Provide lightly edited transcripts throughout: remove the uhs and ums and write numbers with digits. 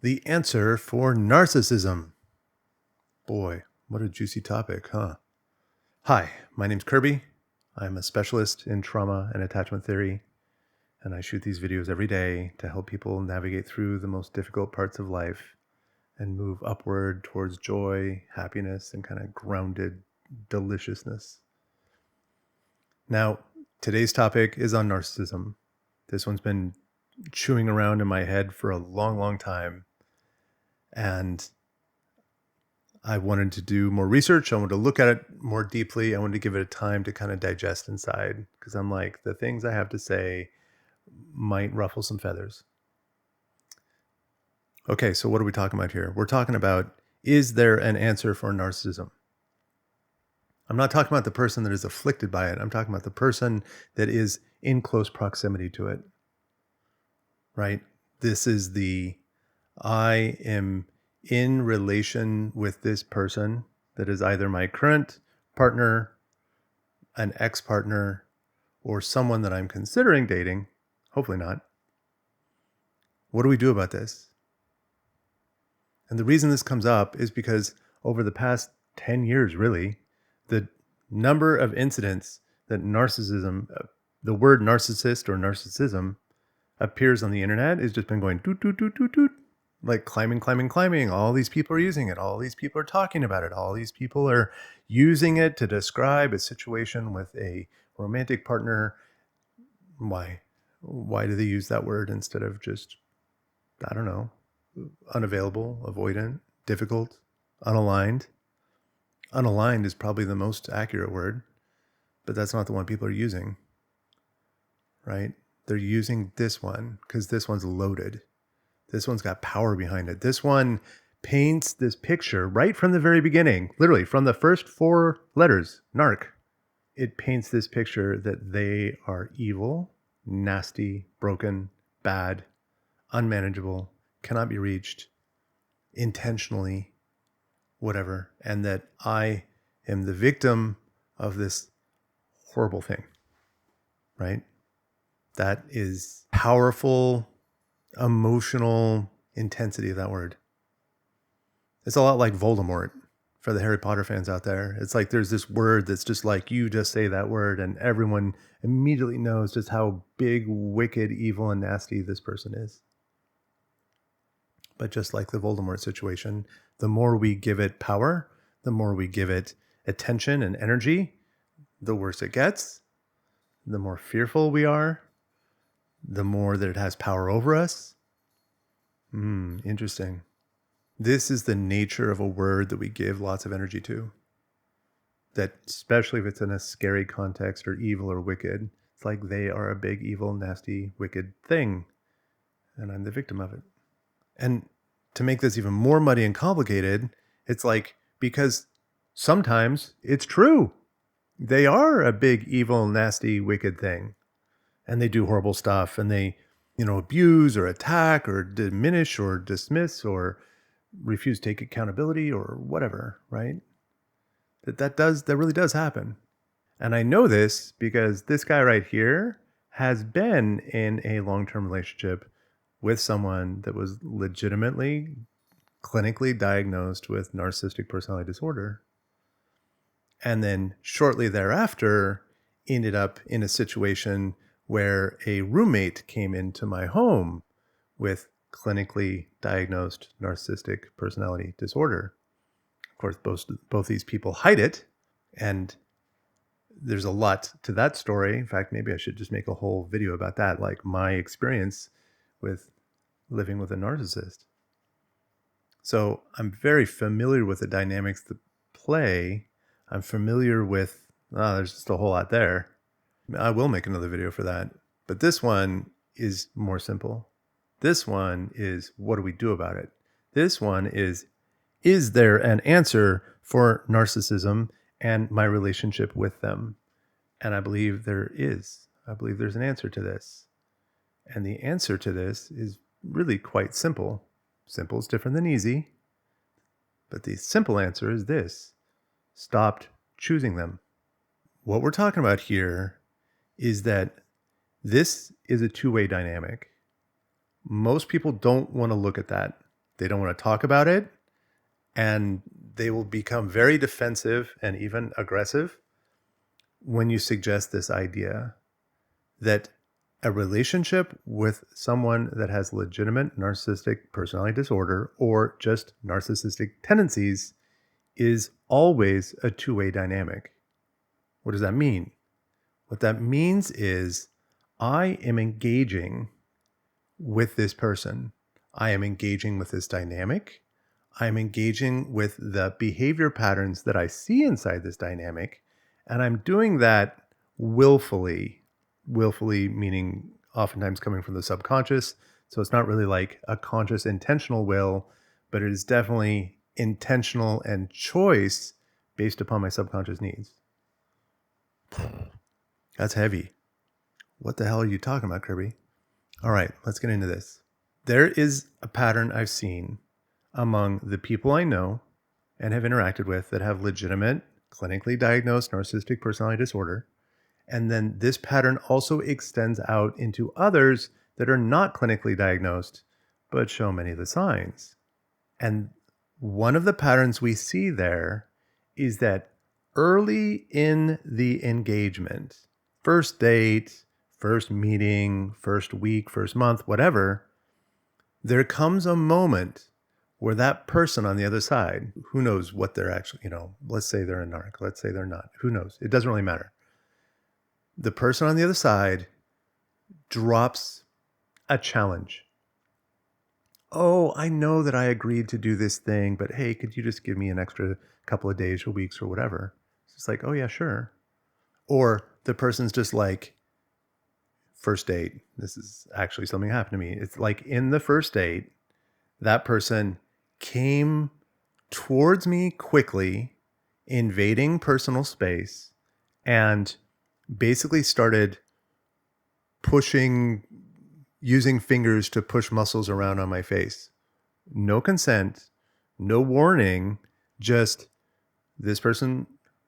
The answer for narcissism. Boy, what a juicy topic, huh? Hi, my name's Kirby. I'm a specialist in trauma and attachment theory, and I shoot these videos every day to help people navigate through the most difficult parts of life and move upward towards joy, happiness, and kind of grounded deliciousness. Now, today's topic is on narcissism. This one's been chewing around in my head for a long, long time. And I wanted to do more research. I wanted to look at it more deeply. I wanted to give it a time to kind of digest inside, because I'm like, the things I have to say might ruffle some feathers. Okay, so what are we talking about here? We're talking about, is there an answer for narcissism? I'm not talking about the person that is afflicted by it. I'm talking about the person that is in close proximity to it, right? This is I am in relation with this person that is either my current partner, an ex-partner, or someone that I'm considering dating. Hopefully not. What do we do about this? And the reason this comes up is because over the past 10 years, really, the number of incidents that narcissism, the word narcissist or narcissism, appears on the internet has just been going doot, doot, doot, doot, doot. Like climbing. All these people are using it. All these people are talking about it. All these people are using it to describe a situation with a romantic partner. Why? Why do they use that word instead of just, I don't know, unavailable, avoidant, difficult, unaligned? Unaligned is probably the most accurate word, but that's not the one people are using, right? They're using this one because this one's loaded. This one's got power behind it. This one paints this picture right from the very beginning, literally from the first 4 letters, narc. It paints this picture that they are evil, nasty, broken, bad, unmanageable, cannot be reached, intentionally, whatever, and that I am the victim of this horrible thing, right? That is powerful, emotional intensity of that word. It's a lot like Voldemort for the Harry Potter fans out there. It's like there's this word that's just like, you just say that word and everyone immediately knows just how big, wicked, evil, and nasty this person is. But just like the Voldemort situation, the more we give it power, the more we give it attention and energy, the worse it gets, the more fearful we are, the more that it has power over us. Interesting. This is the nature of a word that we give lots of energy to. That, especially if it's in a scary context or evil or wicked, it's like they are a big, evil, nasty, wicked thing, and I'm the victim of it. And to make this even more muddy and complicated, it's like, because sometimes it's true. They are a big, evil, nasty, wicked thing. And they do horrible stuff, and they, abuse or attack or diminish or dismiss or refuse to take accountability or whatever, right? That really does happen. And I know this because this guy right here has been in a long-term relationship with someone that was legitimately clinically diagnosed with narcissistic personality disorder. And then shortly thereafter ended up in a situation where a roommate came into my home with clinically diagnosed narcissistic personality disorder. Of course, both these people hide it, and there's a lot to that story. In fact, maybe I should just make a whole video about that, like my experience with living with a narcissist. So I'm very familiar with the dynamics that play. I'm familiar with, there's just a whole lot there. I will make another video for that. But this one is more simple. This one is, what do we do about it? This one is there an answer for narcissism and my relationship with them? And I believe there is. I believe there's an answer to this. And the answer to this is really quite simple. Simple is different than easy. But the simple answer is this: stopped choosing them. What we're talking about here is that this is a two-way dynamic. Most people don't want to look at that. They don't want to talk about it. And they will become very defensive and even aggressive when you suggest this idea that a relationship with someone that has legitimate narcissistic personality disorder or just narcissistic tendencies is always a two-way dynamic. What does that mean? What that means is I am engaging with this person. I am engaging with this dynamic. I am engaging with the behavior patterns that I see inside this dynamic. And I'm doing that willfully meaning oftentimes coming from the subconscious. So it's not really like a conscious intentional will, but it is definitely intentional and choice based upon my subconscious needs. That's heavy. What the hell are you talking about, Kirby? All right, let's get into this. There is a pattern I've seen among the people I know and have interacted with that have legitimate, clinically diagnosed narcissistic personality disorder. And then this pattern also extends out into others that are not clinically diagnosed, but show many of the signs. And one of the patterns we see there is that early in the engagement, first date, first meeting, first week, first month, whatever, there comes a moment where that person on the other side, who knows what they're actually, let's say they're a narc, let's say they're not, who knows? It doesn't really matter. The person on the other side drops a challenge. Oh, I know that I agreed to do this thing, but hey, could you just give me an extra couple of days or weeks or whatever? It's just like, oh yeah, sure. Or the person's just like, first date, this is actually something that happened to me. It's like in the first date, that person came towards me quickly, invading personal space, and basically started pushing, using fingers to push muscles around on my face. No consent, no warning, just this person,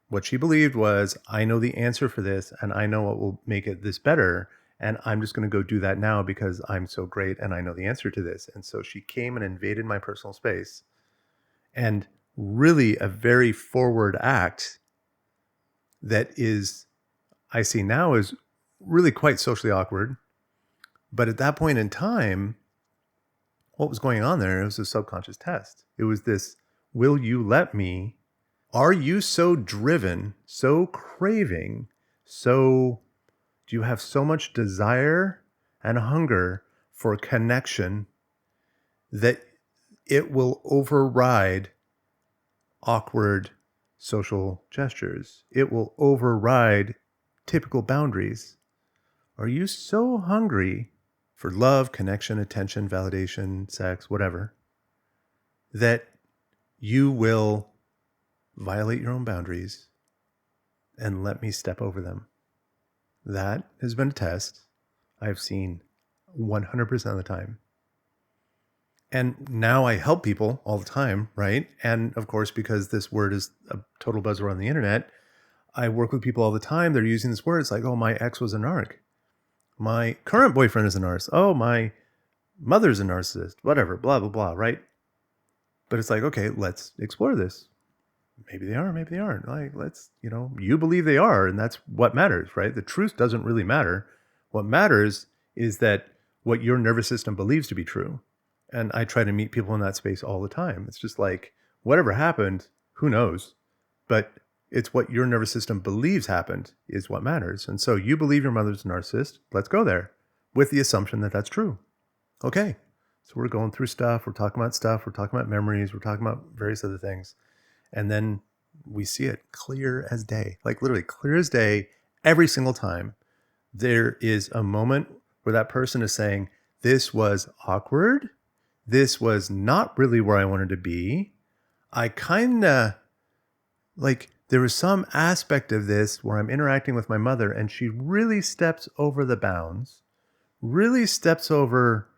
what she believed was, I know the answer for this and I know what will make it this better. And I'm just going to go do that now because I'm so great and I know the answer to this. And so she came and invaded my personal space. And really a very forward act that is, I see now, is really quite socially awkward. But at that point in time, what was going on there? It was a subconscious test. It was this, will you let me? Are you so driven, so craving, do you have so much desire and hunger for connection that it will override awkward social gestures? It will override typical boundaries. Are you so hungry for love, connection, attention, validation, sex, whatever, that you will violate your own boundaries and let me step over them? That has been a test I've seen 100% of the time. And now I help people all the time, right? And of course, because this word is a total buzzword on the internet, I work with people all the time. They're using this word. It's like, oh, my ex was a narc. My current boyfriend is a narcissist. Oh, my mother's a narcissist. Whatever, blah, blah, blah, right? But it's like, okay, let's explore this. Maybe they are, maybe they aren't. Like, let's, you believe they are, and that's what matters, right? The truth doesn't really matter. What matters is that what your nervous system believes to be true. And I try to meet people in that space all the time. It's just like, whatever happened, who knows? But it's what your nervous system believes happened is what matters. And so you believe your mother's a narcissist. Let's go there with the assumption that that's true. Okay. So we're going through stuff. We're talking about stuff. We're talking about memories. We're talking about various other things. And then we see it clear as day, like literally clear as day. Every single time there is a moment where that person is saying, this was awkward. This was not really where I wanted to be. I kind of like, there was some aspect of this where I'm interacting with my mother and she really steps over the bounds, really steps over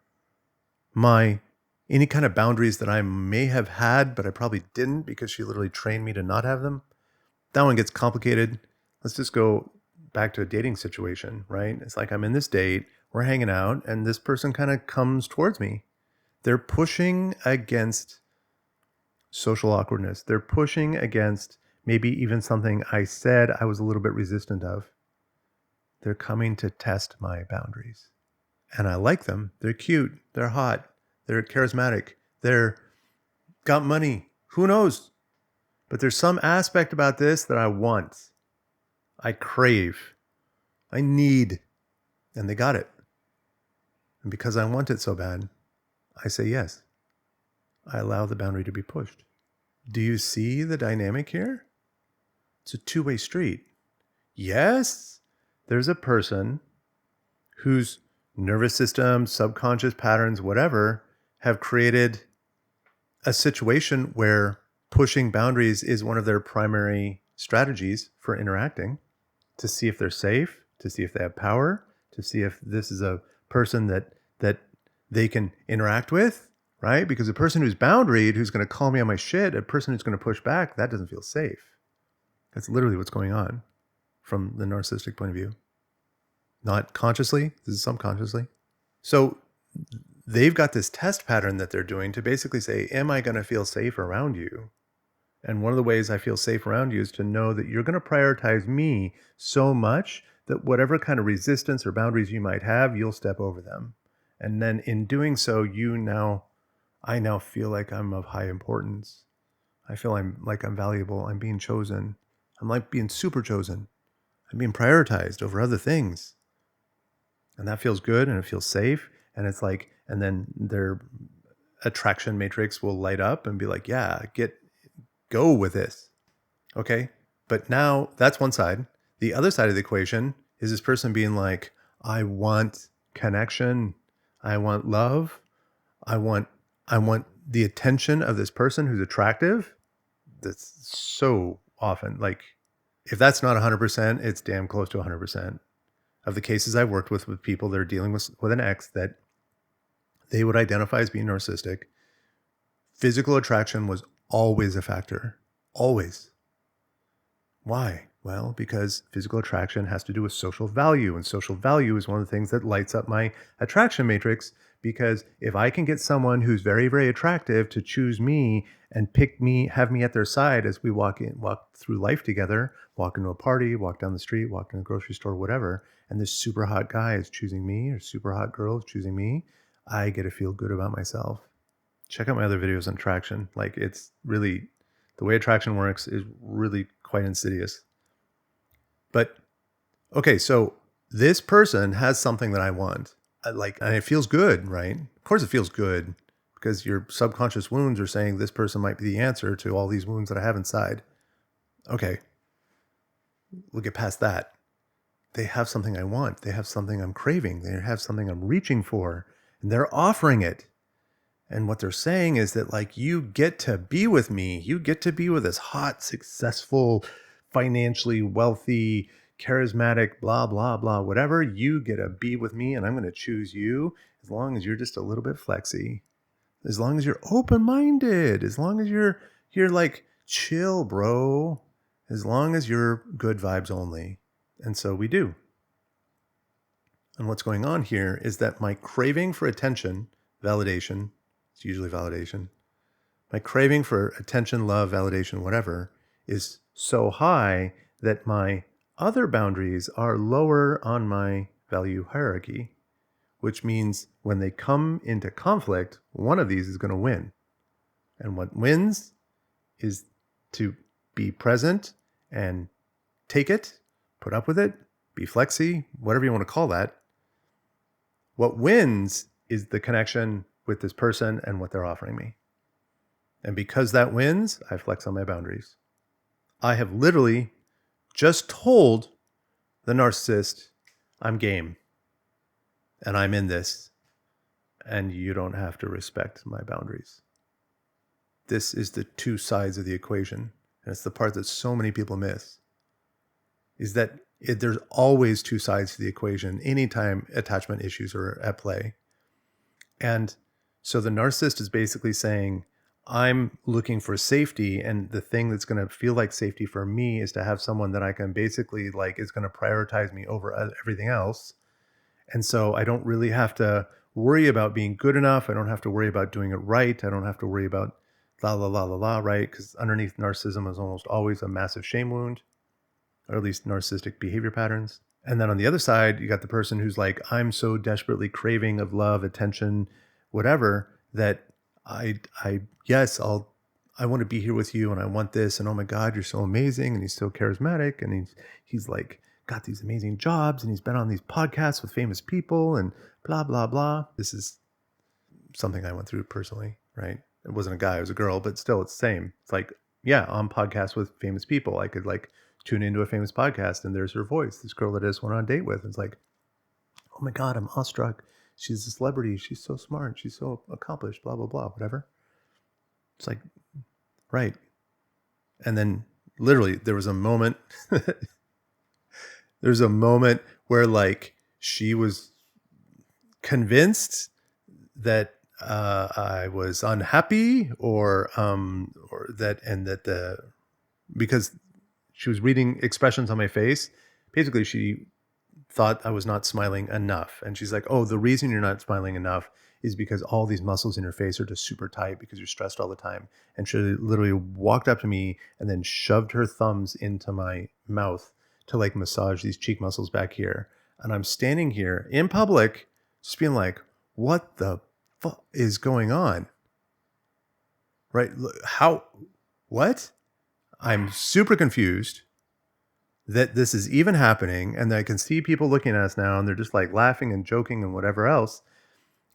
any kind of boundaries that I may have had, but I probably didn't because she literally trained me to not have them. That one gets complicated. Let's just go back to a dating situation, right? It's like I'm in this date, we're hanging out, and this person kind of comes towards me. They're pushing against social awkwardness. They're pushing against maybe even something I said I was a little bit resistant of. They're coming to test my boundaries. And I like them. They're cute. They're hot. They're charismatic. They're got money. Who knows? But there's some aspect about this that I want. I crave. I need. And they got it. And because I want it so bad, I say yes. I allow the boundary to be pushed. Do you see the dynamic here? It's a two-way street. Yes, there's a person whose nervous system, subconscious patterns, whatever, have created a situation where pushing boundaries is one of their primary strategies for interacting, to see if they're safe, to see if they have power, to see if this is a person that they can interact with, right? Because a person who's boundaried, who's going to call me on my shit, a person who's going to push back, that doesn't feel safe. That's literally what's going on from the narcissistic point of view. Not consciously, this is subconsciously. So they've got this test pattern that they're doing to basically say, am I going to feel safe around you? And one of the ways I feel safe around you is to know that you're going to prioritize me so much that whatever kind of resistance or boundaries you might have, you'll step over them. And then in doing so, I now feel like I'm of high importance. I feel I'm valuable. I'm being chosen. I'm like being super chosen. I'm being prioritized over other things. And that feels good and it feels safe. And it's like, and then their attraction matrix will light up and be like, yeah, go with this. Okay. But now that's one side. The other side of the equation is this person being like, I want connection. I want love. I want the attention of this person who's attractive. That's so often, like, if that's not 100%, it's damn close to 100% of the cases I've worked with people that are dealing with an ex that they would identify as being narcissistic. Physical attraction was always a factor. Always. Why? Well, because physical attraction has to do with social value, and social value is one of the things that lights up my attraction matrix. Because if I can get someone who's very, very attractive to choose me and pick me, have me at their side as we walk through life together, walk into a party, walk down the street, walk in a grocery store, whatever, and this super hot guy is choosing me or super hot girl is choosing me, I get to feel good about myself. Check out my other videos on attraction. Like, it's really, the way attraction works is really quite insidious. But okay, so this person has something that I want. And it feels good, right? Of course it feels good, because your subconscious wounds are saying this person might be the answer to all these wounds that I have inside. Okay, we'll get past that. They have something I want. They have something I'm craving. They have something I'm reaching for, and they're offering it. And what they're saying is that, like, you get to be with me. You get to be with this hot, successful, financially wealthy, charismatic, blah, blah, blah, whatever. You get to be with me, and I'm going to choose you as long as you're just a little bit flexy, as long as you're open-minded, as long as you're like, chill, bro, as long as you're good vibes only. And so we do. And what's going on here is that my craving for attention, validation, it's usually validation, my craving for attention, love, validation, whatever, is so high that my other boundaries are lower on my value hierarchy, which means when they come into conflict, one of these is going to win. And what wins is to be present and take it, put up with it, be flexy, whatever you want to call that. What wins is the connection with this person and what they're offering me. And because that wins, I flex on my boundaries. I have literally just told the narcissist, I'm game and I'm in this, and you don't have to respect my boundaries. This is the two sides of the equation. And it's the part that so many people miss, is that there's always two sides to the equation anytime attachment issues are at play. And so the narcissist is basically saying, I'm looking for safety, and the thing that's going to feel like safety for me is to have someone that I can basically, like, is going to prioritize me over everything else. And so I don't really have to worry about being good enough. I don't have to worry about doing it right. I don't have to worry about la la la la la, right? Because underneath narcissism is almost always a massive shame wound, or at least narcissistic behavior patterns. And then on the other side, you got the person who's like, I'm so desperately craving of love, attention, whatever, that yes, I want to be here with you and I want this. And oh my God, you're so amazing. And he's so charismatic. And he's like got these amazing jobs and he's been on these podcasts with famous people and blah, blah, blah. This is something I went through personally, right? It wasn't a guy, it was a girl, but still it's the same. It's like, yeah, on podcasts with famous people. I could like tune into a famous podcast and there's her voice, this girl that I just went on a date with. It's like, oh my God, I'm awestruck. She's a celebrity. She's so smart. She's so accomplished, blah, blah, blah, whatever. It's like, right. And then literally there was a moment, where like she was convinced that I was unhappy or because she was reading expressions on my face. Basically, she thought I was not smiling enough. And she's like, oh, the reason you're not smiling enough is because all these muscles in your face are just super tight because you're stressed all the time. And she literally walked up to me and then shoved her thumbs into my mouth to like massage these cheek muscles back here. And I'm standing here in public just being like, what the fuck is going on? Right? What? I'm super confused that this is even happening. And I can see people looking at us now and they're just like laughing and joking and whatever else.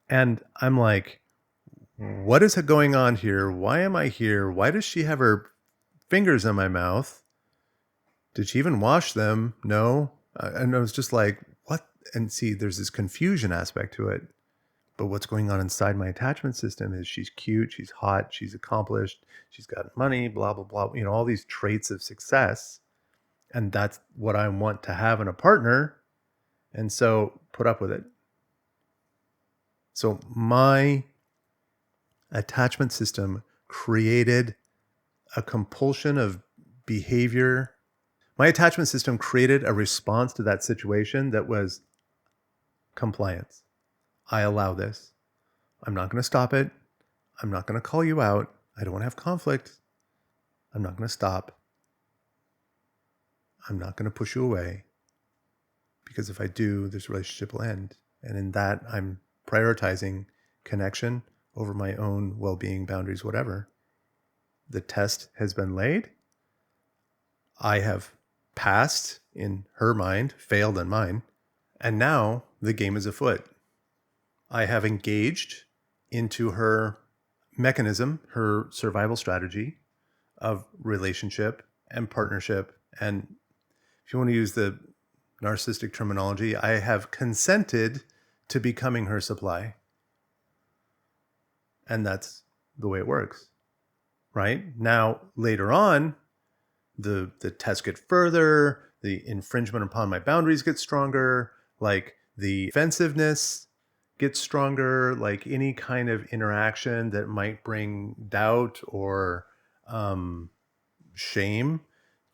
And I'm like, what is going on here? Why am I here? Why does she have her fingers in my mouth? Did she even wash them? No. And I was just like, what? And see, there's this confusion aspect to it. But what's going on inside my attachment system is she's cute, she's hot, she's accomplished, she's got money, blah, blah, blah. You know, all these traits of success. And that's what I want to have in a partner. And so put up with it. So my attachment system created a compulsion of behavior. My attachment system created a response to that situation that was compliance. I allow this. I'm not going to stop it. I'm not going to call you out. I don't want to have conflict. I'm not going to stop. I'm not going to push you away. Because if I do, this relationship will end. And in that, I'm prioritizing connection over my own well-being, boundaries, whatever. The test has been laid. I have passed in her mind, failed in mine. And now the game is afoot. I have engaged into her mechanism, her survival strategy of relationship and partnership. And if you want to use the narcissistic terminology, I have consented to becoming her supply. And that's the way it works, right? Now, later on, the tests get further, the infringement upon my boundaries gets stronger, like the defensiveness gets stronger, like any kind of interaction that might bring doubt or shame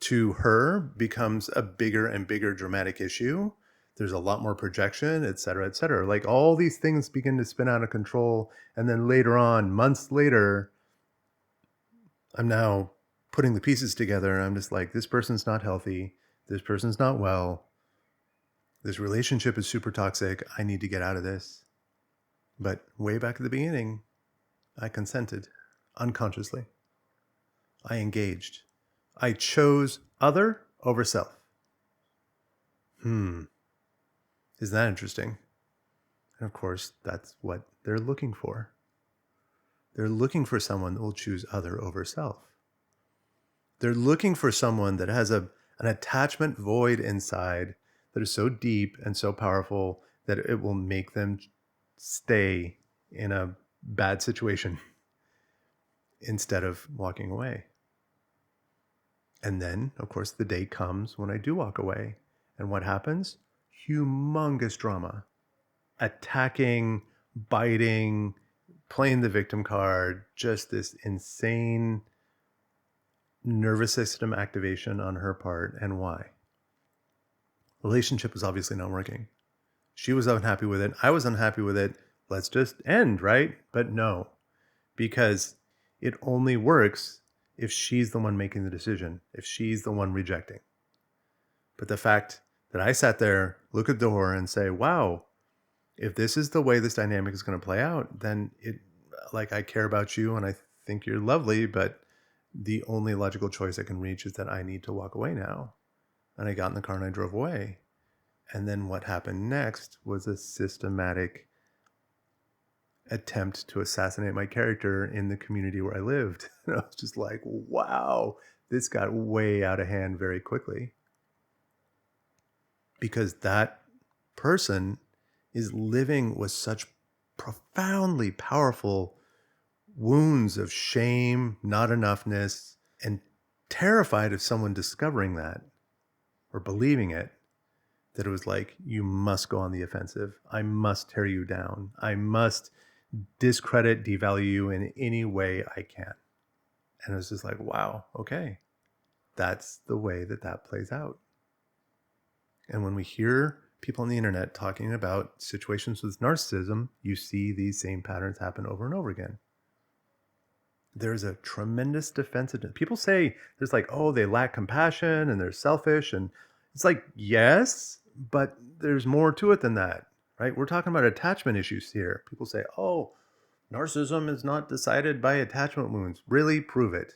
to her becomes a bigger and bigger dramatic issue. There's a lot more projection, et cetera, et cetera. Like all these things begin to spin out of control. And then later on, months later, I'm now putting the pieces together. And I'm just like, this person's not healthy. This person's not well. This relationship is super toxic. I need to get out of this. But way back at the beginning, I consented unconsciously. I engaged. I chose other over self. Isn't that interesting? And of course, that's what they're looking for. They're looking for someone that will choose other over self. They're looking for someone that has an attachment void inside that is so deep and so powerful that it will make them stay in a bad situation instead of walking away. And then, of course, the day comes when I do walk away. And what happens? Humongous drama. Attacking, biting, playing the victim card, just this insane nervous system activation on her part. And why? Relationship was obviously not working. She was unhappy with it. I was unhappy with it. let's just end, right? But no, because it only works if she's the one making the decision, if she's the one rejecting. But the fact that I sat there, look at the door and say, wow, if this is the way this dynamic is going to play out, then like, I care about you and I think you're lovely, but the only logical choice I can reach is that I need to walk away now. And I got in the car and I drove away. And then what happened next was a systematic attempt to assassinate my character in the community where I lived. And I was just like, wow, this got way out of hand very quickly. Because that person is living with such profoundly powerful wounds of shame, not enoughness, and terrified of someone discovering that or believing it, that it was like, you must go on the offensive. I must tear you down. I must discredit, devalue you in any way I can. And it was just like, wow, okay. That's the way that plays out. And when we hear people on the internet talking about situations with narcissism, you see these same patterns happen over and over again. There's a tremendous defensiveness. People say there's like, oh, they lack compassion and they're selfish. And it's like, yes, but there's more to it than that, right? We're talking about attachment issues here. People say, oh, narcissism is not decided by attachment wounds. Really? Prove it.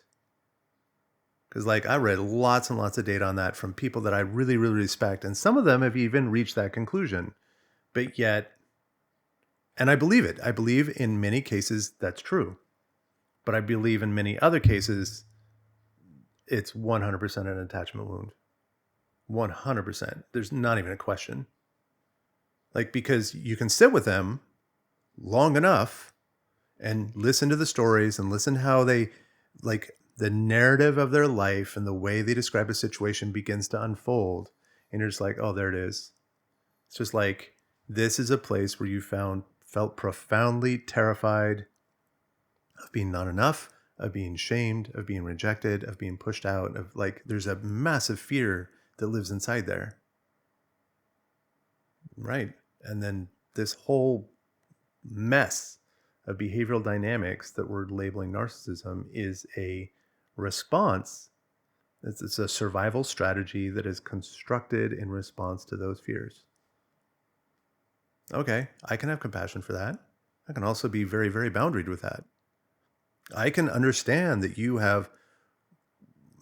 Because like, I read lots and lots of data on that from people that I really, really respect. And some of them have even reached that conclusion. But yet, and I believe it. I believe in many cases that's true. But I believe in many other cases, it's 100% an attachment wound. 100%. There's not even a question. Like, because you can sit with them long enough and listen to the stories and listen how they, like, the narrative of their life and the way they describe a situation begins to unfold. And you're just like, oh, there it is. It's just like, this is a place where you felt profoundly terrified of being not enough, of being shamed, of being rejected, of being pushed out, of like, there's a massive fear that lives inside there. Right. And then this whole mess of behavioral dynamics that we're labeling narcissism is a response. It's a survival strategy that is constructed in response to those fears. Okay, I can have compassion for that. I can also be very, very boundaried with that. I can understand that you have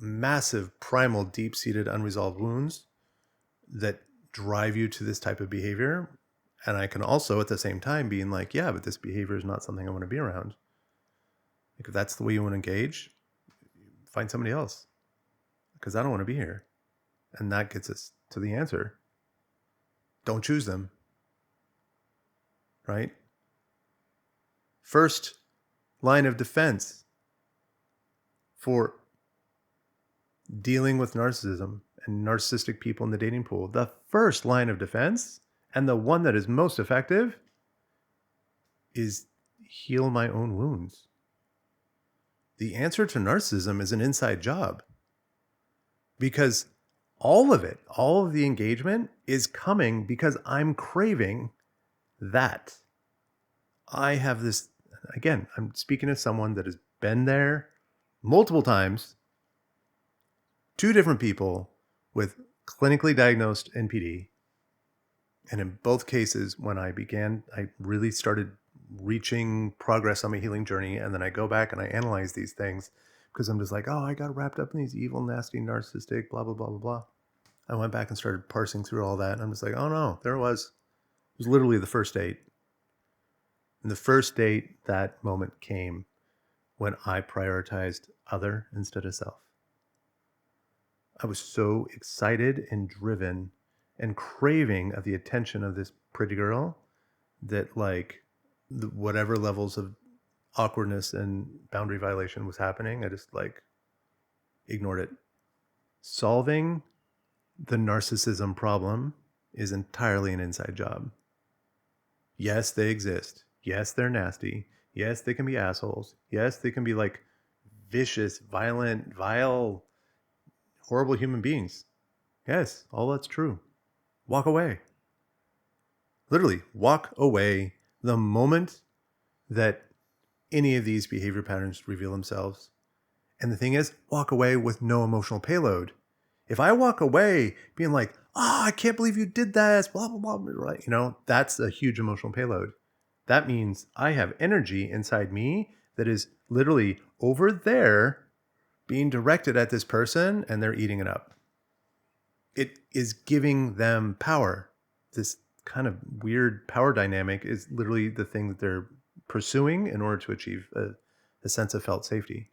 massive, primal, deep-seated, unresolved wounds that drive you to this type of behavior. And I can also, at the same time, being like, yeah, but this behavior is not something I want to be around. Like, if that's the way you want to engage, find somebody else. Because I don't want to be here. And that gets us to the answer. Don't choose them. Right? First line of defense for dealing with narcissism and narcissistic people in the dating pool, the first line of defense, and the one that is most effective, is heal my own wounds. The answer to narcissism is an inside job. Because all of it, all of the engagement is coming because I'm craving that. I have this, again, I'm speaking to someone that has been there multiple times, 2 different people with clinically diagnosed NPD. And in both cases, when I really started reaching progress on my healing journey. And then I go back and I analyze these things because I'm just like, oh, I got wrapped up in these evil, nasty, narcissistic, blah, blah, blah, blah, blah. I went back and started parsing through all that. And I'm just like, oh no, there it was. It was literally the first date. And the first date, that moment came when I prioritized other instead of self. I was so excited and driven and craving of the attention of this pretty girl that, like, whatever levels of awkwardness and boundary violation was happening, I just, like, ignored it. Solving the narcissism problem is entirely an inside job. Yes, they exist. Yes, they're nasty. Yes, they can be assholes. Yes, they can be, like, vicious, violent, vile, horrible human beings. Yes, all that's true. Walk away. Literally, walk away. The moment that any of these behavior patterns reveal themselves, and the thing is, walk away with no emotional payload. If I walk away being like, oh, I can't believe you did that, blah, blah, blah, right? That's a huge emotional payload. That means I have energy inside me that is literally over there being directed at this person, and they're eating it up. It is giving them power. This kind of weird power dynamic is literally the thing that they're pursuing in order to achieve a sense of felt safety.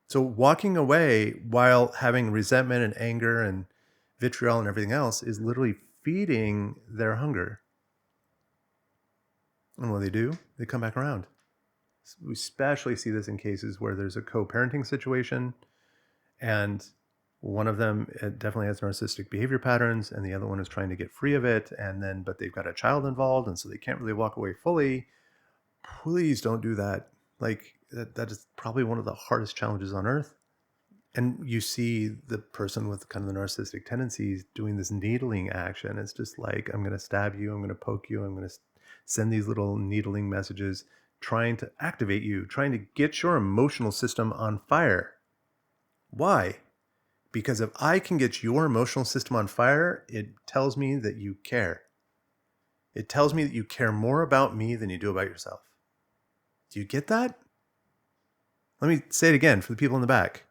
So walking away while having resentment and anger and vitriol and everything else is literally feeding their hunger. And what do? They come back around. We especially see this in cases where there's a co-parenting situation and one of them definitely has narcissistic behavior patterns and the other one is trying to get free of it, but they've got a child involved and so they can't really walk away fully. Please don't do that. Like that is probably one of the hardest challenges on earth. And you see the person with kind of the narcissistic tendencies doing this needling action. It's just like, I'm going to stab you, I'm going to poke you, I'm going to send these little needling messages, trying to activate you, trying to get your emotional system on fire. Why? Because if I can get your emotional system on fire, it tells me that you care. It tells me that you care more about me than you do about yourself. Do you get that? Let me say it again for the people in the back.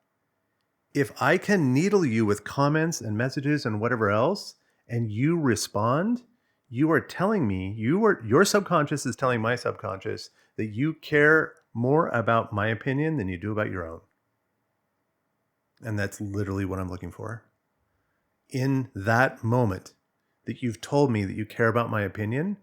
If I can needle you with comments and messages and whatever else, and you respond, you are telling me, your subconscious is telling my subconscious that you care more about my opinion than you do about your own. And that's literally what I'm looking for. In that moment that you've told me that you care about my opinion,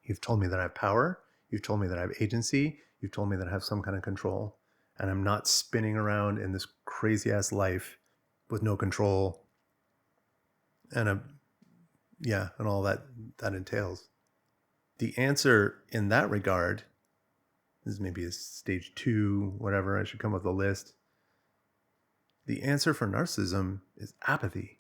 you've told me that I have power, you've told me that I have agency, you've told me that I have some kind of control, and I'm not spinning around in this crazy ass life with no control and and all that entails. The answer in that regard is maybe a stage 2, whatever. I should come up with a list. The answer for narcissism is apathy.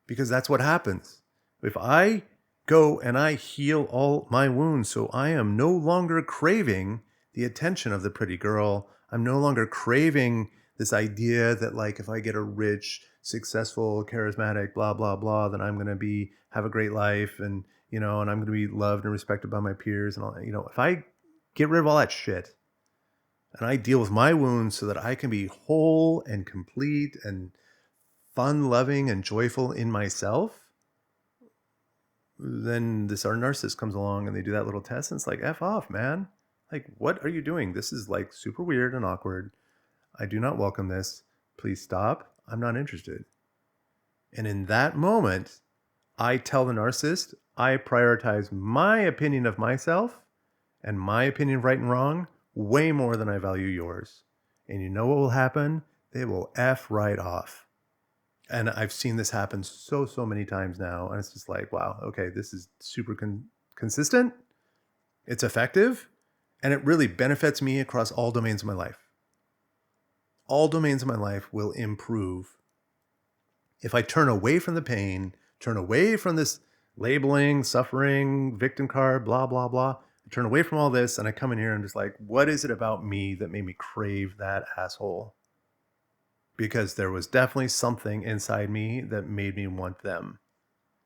Because that's what happens. If I go and I heal all my wounds, so I am no longer craving the attention of the pretty girl, I'm no longer craving this idea that like if I get a rich, successful, charismatic, blah, blah, blah, then I'm going to have a great life and I'm going to be loved and respected by my peers and all, if I get rid of all that shit and I deal with my wounds so that I can be whole and complete and fun, loving, and joyful in myself, then this other narcissist comes along and they do that little test and it's like, F off, man. Like, what are you doing? This is like super weird and awkward. I do not welcome this. Please stop. I'm not interested. And in that moment, I tell the narcissist, I prioritize my opinion of myself and my opinion of right and wrong way more than I value yours. And you know what will happen? They will F right off. And I've seen this happen so many times now. And it's just like, wow, okay, this is super consistent. It's effective. And it really benefits me across all domains of my life. All domains of my life will improve if I turn away from the pain, turn away from this labeling, suffering, victim card, blah, blah, blah. I turn away from all this and I come in here and just like, what is it about me that made me crave that asshole? Because there was definitely something inside me that made me want them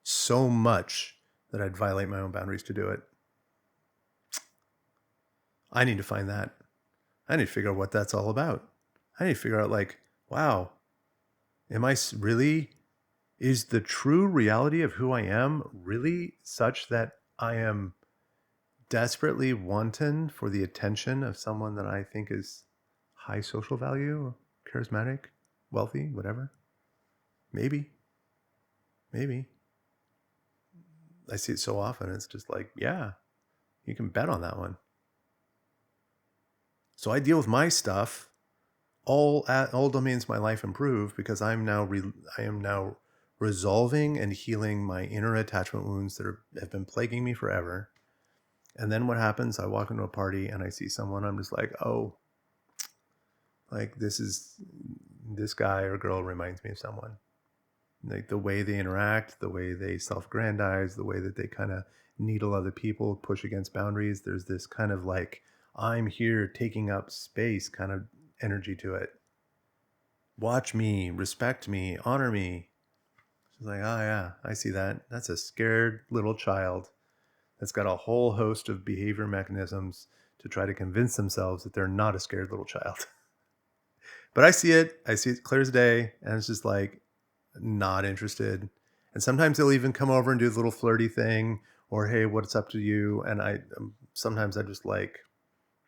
so much that I'd violate my own boundaries to do it. I need to find that. I need to figure out what that's all about. I need to figure out like, wow, is the true reality of who I am really such that I am desperately wanton for the attention of someone that I think is high social value, charismatic, wealthy, whatever? Maybe. I see it so often. It's just like, yeah, you can bet on that one. So I deal with my stuff. All domains of my life improve because I am now resolving and healing my inner attachment wounds that have been plaguing me forever. And then what happens? I walk into a party and I see someone. I'm just like, oh, like this guy or girl reminds me of someone. Like the way they interact, the way they self-aggrandize, the way that they kind of needle other people, push against boundaries. There's this kind of like, I'm here taking up space kind of energy to it. Watch me, respect me, honor me. She's like, oh yeah, I see that. That's a scared little child that's got a whole host of behavior mechanisms to try to convince themselves that they're not a scared little child. But I see it clear as day, and it's just like, not interested. And sometimes they'll even come over and do a little flirty thing, or hey, what's up to you? And sometimes I just like,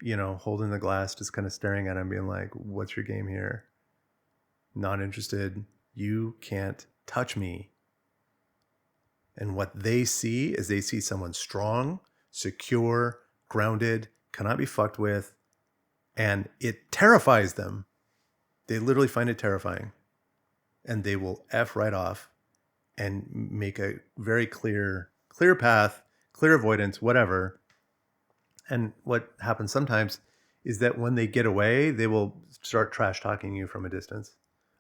holding the glass, just kind of staring at him, being like, what's your game here? Not interested. You can't touch me. And what they see is they see someone strong, secure, grounded, cannot be fucked with, and it terrifies them. They literally find it terrifying. And they will F right off and make a very clear path, clear avoidance, whatever. And what happens sometimes is that when they get away, they will start trash talking you from a distance.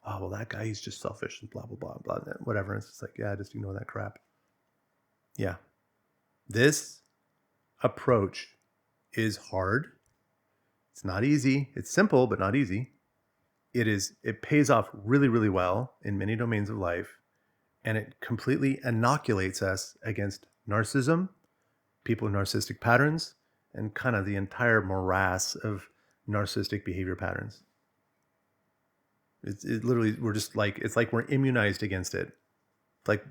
Oh, well, that guy, he's just selfish and blah, blah, blah, blah, whatever. And it's just like, yeah, just ignore that crap. Yeah. This approach is hard. It's not easy. It's simple, but not easy. It pays off really, really well in many domains of life. And it completely inoculates us against narcissism, people with narcissistic patterns, and kind of the entire morass of narcissistic behavior patterns. It literally, it's like we're immunized against it. It's like,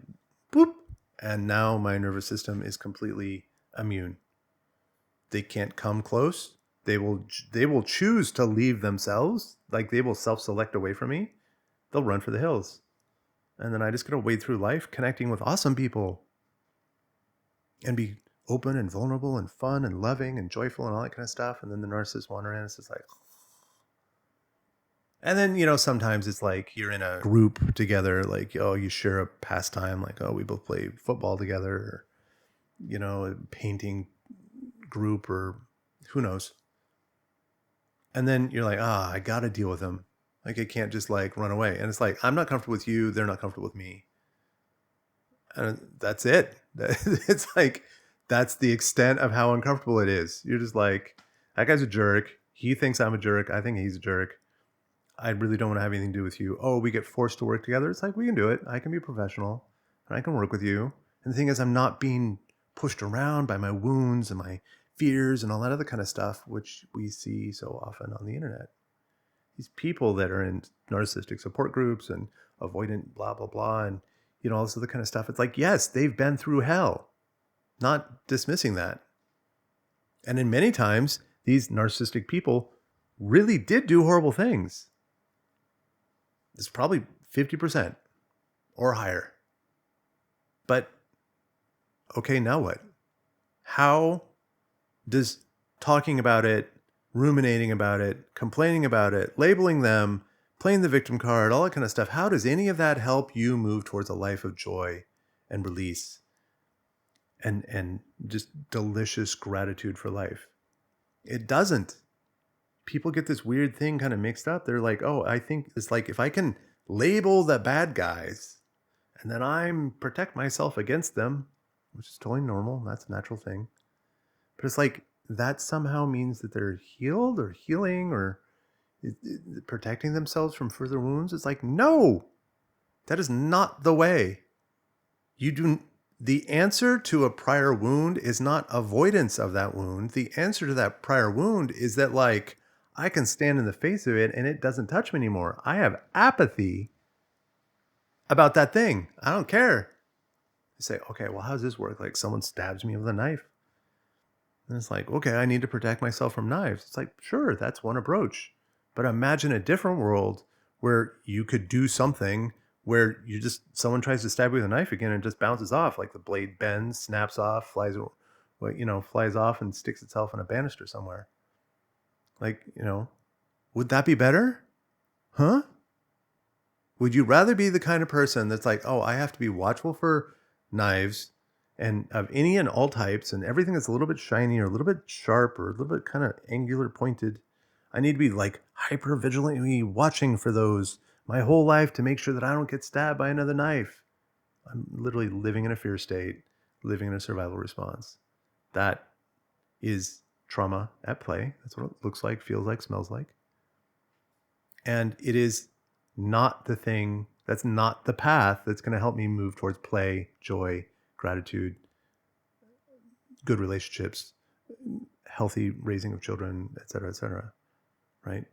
boop. And now my nervous system is completely immune. They can't come close. They will choose to leave themselves. Like they will self-select away from me. They'll run for the hills. And then I just got to wade through life connecting with awesome people and be open and vulnerable and fun and loving and joyful and all that kind of stuff. And then the narcissists wander in. It's just like, and then, sometimes it's like you're in a group together, like, oh, you share a pastime, like, oh, we both play football together, or, a painting group, or who knows. And then you're like, I got to deal with them. Like, I can't just like run away. And it's like, I'm not comfortable with you. They're not comfortable with me. And that's it. It's like, that's the extent of how uncomfortable it is. You're just like, that guy's a jerk. He thinks I'm a jerk. I think he's a jerk. I really don't want to have anything to do with you. Oh, we get forced to work together. It's like, we can do it. I can be professional and I can work with you. And the thing is, I'm not being pushed around by my wounds and my fears and all that other kind of stuff, which we see so often on the internet. These people that are in narcissistic support groups and avoidant blah, blah, blah, and, all this other kind of stuff. It's like, yes, they've been through hell. Not dismissing that. And in many times, these narcissistic people really did do horrible things. It's probably 50% or higher. But, okay, now what? How does talking about it, ruminating about it, complaining about it, labeling them, playing the victim card, all that kind of stuff, how does any of that help you move towards a life of joy and release and just delicious gratitude for life? It doesn't. People get this weird thing kind of mixed up. They're like, oh, I think it's like if I can label the bad guys and then I'm protect myself against them, which is totally normal. That's a natural thing. But it's like that somehow means that they're healed or healing or protecting themselves from further wounds. It's like, no, that is not the way. The answer to a prior wound is not avoidance of that wound. The answer to that prior wound is that, like, I can stand in the face of it and it doesn't touch me anymore. I have apathy about that thing. I don't care. I say, okay, well, how does this work? Like, someone stabs me with a knife. And it's like, okay, I need to protect myself from knives. It's like, sure, that's one approach. But imagine a different world where you could do something where someone tries to stab you with a knife again and it just bounces off, like the blade bends, snaps off, flies off and sticks itself on a banister somewhere. Like, would that be better? Huh? Would you rather be the kind of person that's like, oh, I have to be watchful for knives and of any and all types and everything that's a little bit shiny or a little bit sharp or a little bit kind of angular pointed. I need to be like hyper vigilantly watching for those my whole life to make sure that I don't get stabbed by another knife. I'm literally living in a fear state, living in a survival response. That is trauma at play. That's what it looks like, feels like, smells like. And it is not the thing, that's not the path that's going to help me move towards play, joy, gratitude, good relationships, healthy raising of children, et cetera, right?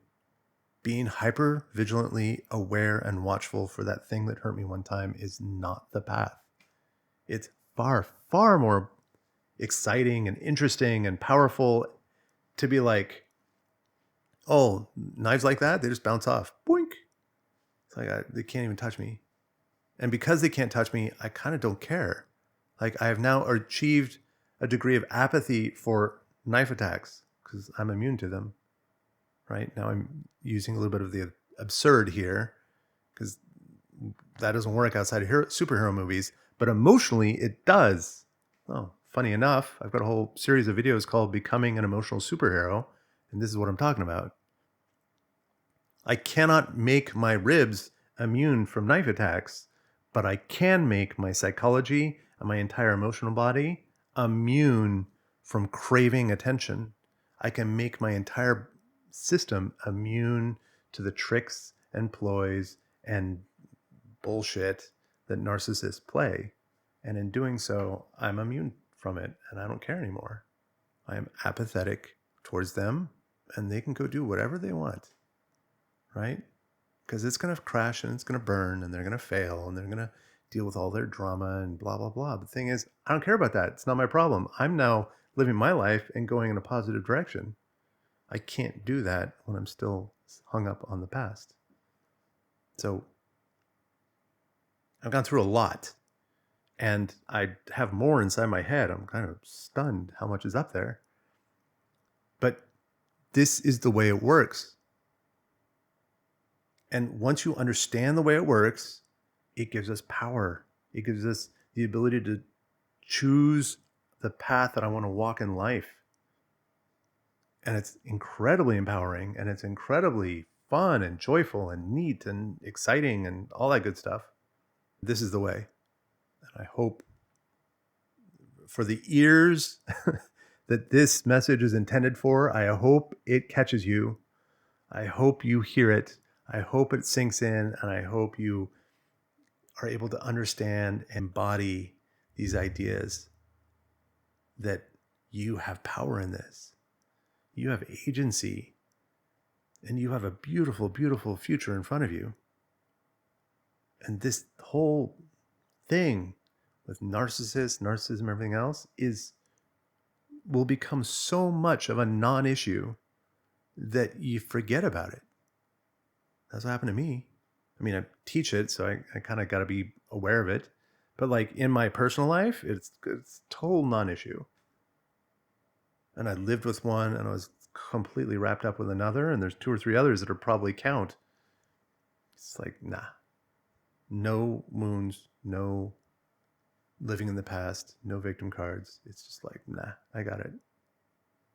Being hyper vigilantly aware and watchful for that thing that hurt me one time is not the path. It's far, far more exciting and interesting and powerful to be like, oh, knives like that, they just bounce off. Boink. It's like, they can't even touch me. And because they can't touch me, I kind of don't care. Like, I have now achieved a degree of apathy for knife attacks because I'm immune to them. Right now, I'm using a little bit of the absurd here because that doesn't work outside of superhero movies, but emotionally it does. Oh, funny enough, I've got a whole series of videos called Becoming an Emotional Superhero, and this is what I'm talking about. I cannot make my ribs immune from knife attacks, but I can make my psychology and my entire emotional body immune from craving attention. I can make my entire system immune to the tricks and ploys and bullshit that narcissists play. And in doing so, I'm immune from it and I don't care anymore. I am apathetic towards them and they can go do whatever they want, right? Because it's going to crash and it's going to burn and they're going to fail and they're going to deal with all their drama and blah, blah, blah. But the thing is, I don't care about that. It's not my problem. I'm now living my life and going in a positive direction. I can't do that when I'm still hung up on the past. So I've gone through a lot and I have more inside my head. I'm kind of stunned how much is up there. But this is the way it works. And once you understand the way it works, it gives us power. It gives us the ability to choose the path that I want to walk in life. And it's incredibly empowering and it's incredibly fun and joyful and neat and exciting and all that good stuff. This is the way. And I hope for the ears that this message is intended for, I hope it catches you. I hope you hear it. I hope it sinks in, and I hope you are able to understand and embody these ideas that you have power in this. You have agency, and you have a beautiful, beautiful future in front of you. And this whole thing with narcissists, narcissism, everything else will become so much of a non-issue that you forget about it. That's what happened to me. I mean, I teach it, so I kind of got to be aware of it. But like in my personal life, it's total non-issue. And I lived with one and I was completely wrapped up with another. And there's 2 or 3 others that are probably count. It's like, nah, no wounds, no living in the past, no victim cards. It's just like, nah, I got it.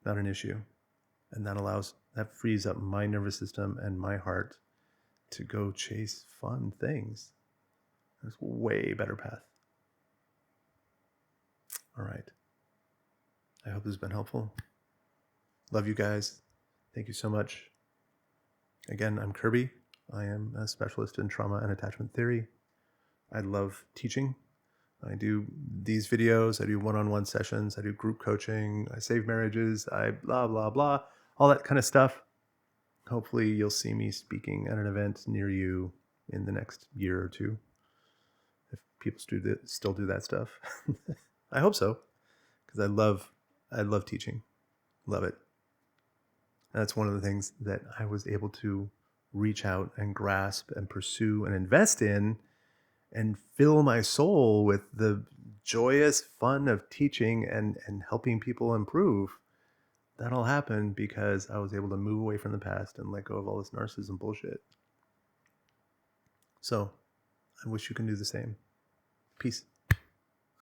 Not an issue. And that frees up my nervous system and my heart to go chase fun things. There's a way better path. All right. I hope this has been helpful. Love you guys. Thank you so much. Again, I'm Kirby. I am a specialist in trauma and attachment theory. I love teaching. I do these videos. I do one-on-one sessions. I do group coaching. I save marriages. I blah, blah, blah. All that kind of stuff. Hopefully you'll see me speaking at an event near you in the next year or 2. If people still do that stuff. I hope so. Because I love teaching. Love it. And that's one of the things that I was able to reach out and grasp and pursue and invest in and fill my soul with the joyous fun of teaching and helping people improve. That all happened because I was able to move away from the past and let go of all this narcissism bullshit. So I wish you can do the same. Peace.